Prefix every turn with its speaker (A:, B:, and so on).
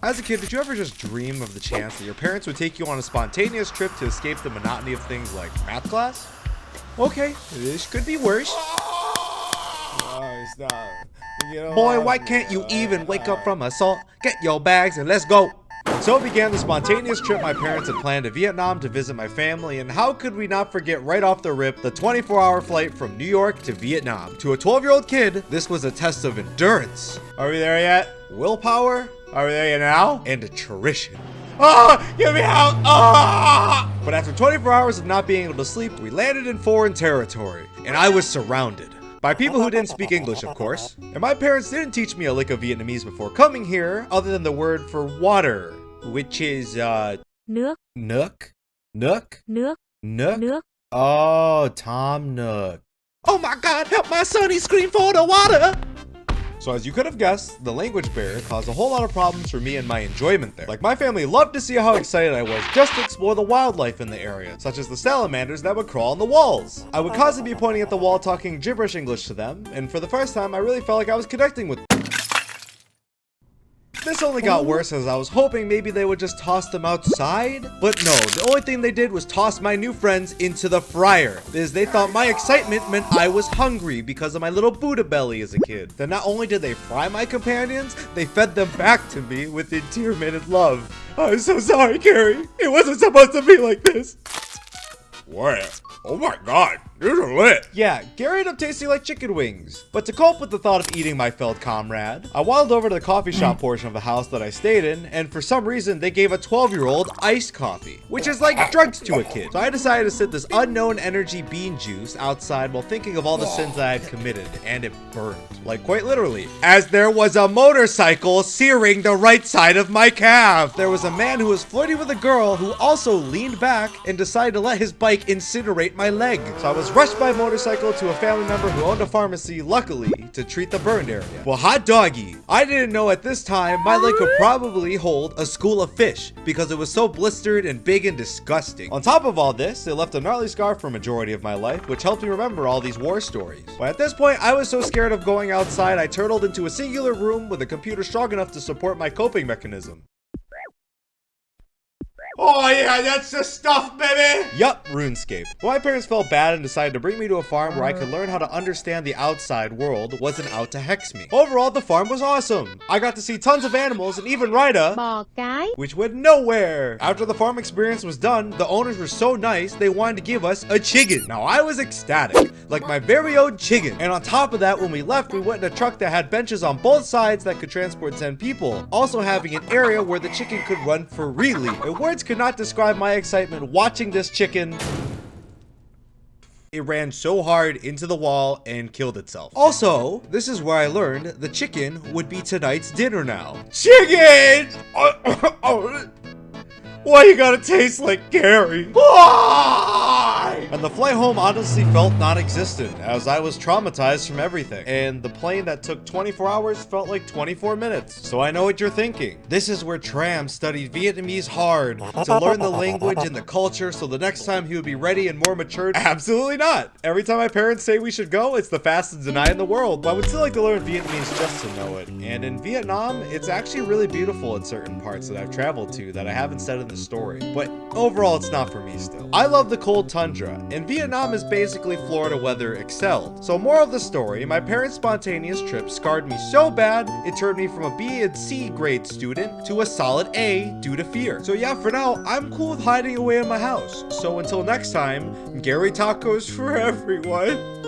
A: As a kid, did you ever just dream of the chance that your parents would take you on a spontaneous trip to escape the monotony of things like math class? Okay, this could be worse.
B: Oh, stop.
A: Boy, why can't you even wake up from assault? Get your bags and let's go. So began the spontaneous trip my parents had planned to Vietnam to visit my family, and how could we not forget right off the rip the 24-hour flight from New York to Vietnam. To a 12-year-old kid, this was a test of endurance. Are we there yet? Willpower? Are we there yet now? And attrition. Get me out! But after 24 hours of not being able to sleep, we landed in foreign territory, and I was surrounded by people who didn't speak English, of course. And my parents didn't teach me a lick of Vietnamese before coming here, other than the word for water, which is,
C: nước,
A: Nook? Nook?
C: nước,
A: Nook?
C: nước.
A: Oh, Tom Nook. Oh my God, help my son, he screamed for the water! So as you could have guessed, the language barrier caused a whole lot of problems for me and my enjoyment there. Like, my family loved to see how excited I was just to explore the wildlife in the area, such as the salamanders that would crawl on the walls. I would constantly be pointing at the wall talking gibberish English to them, and for the first time, I really felt like I was connecting with them. This only got worse as I was hoping maybe they would just toss them outside. But no, the only thing they did was toss my new friends into the fryer, as they thought my excitement meant I was hungry because of my little Buddha belly as a kid. Then not only did they fry my companions, they fed them back to me with endearment and love. I'm so sorry, Carrie. It wasn't supposed to be like this.
B: What? Oh my God, these are lit.
A: Yeah, Gary ended up tasting like chicken wings. But to cope with the thought of eating my failed comrade, I waddled over to the coffee shop portion of the house that I stayed in, and for some reason, they gave a 12-year-old iced coffee, which is like drugs to a kid. So I decided to sip this unknown energy bean juice outside while thinking of all the sins I had committed, and it burned. Like, quite literally. As there was a motorcycle searing the right side of my calf. There was a man who was flirting with a girl who also leaned back and decided to let his bike incinerate my leg. So I was rushed by motorcycle to a family member who owned a pharmacy, luckily, to treat the burned area. Well, hot doggy. I didn't know at this time my leg could probably hold a school of fish because it was so blistered and big and disgusting. On top of all this, it left a gnarly scar for a majority of my life, which helped me remember all these war stories. But at this point, I was so scared of going outside, I turtled into a singular room with a computer strong enough to support my coping mechanism.
B: Oh yeah, that's the stuff, baby.
A: Yup, RuneScape. But my parents felt bad and decided to bring me to a farm where I could learn how to understand the outside world wasn't out to hex me. Overall, the farm was awesome. I got to see tons of animals and even ride a
C: Bò cái.
A: which went nowhere. After the farm experience was done, the owners were so nice, they wanted to give us a chicken. Now, I was ecstatic, like my very own chicken. And on top of that, when we left, we went in a truck that had benches on both sides that could transport 10 people, also having an area where the chicken could run freely. And words could not describe my excitement watching this chicken. It ran so hard into the wall and killed itself. Also, this is where I learned the chicken would be tonight's dinner now.
B: Chicken! Why you gotta taste like Gary? Why?
A: And the flight home honestly felt non-existent, as I was traumatized from everything. And the plane that took 24 hours felt like 24 minutes. So I know what you're thinking. This is where Tram studied Vietnamese hard to learn the language and the culture so the next time he would be ready and more matured. Absolutely not. Every time my parents say we should go, it's the fastest deny in the world. But I would still like to learn Vietnamese just to know it. And in Vietnam, it's actually really beautiful in certain parts that I've traveled to that I haven't said in the story. But overall, it's not for me still. I love the cold tundra, and Vietnam is basically Florida weather excelled. So moral of the story, my parents' spontaneous trip scarred me so bad, it turned me from a B and C grade student to a solid A due to fear. So yeah, for now, I'm cool with hiding away in my house. So until next time, Gary tacos for everyone.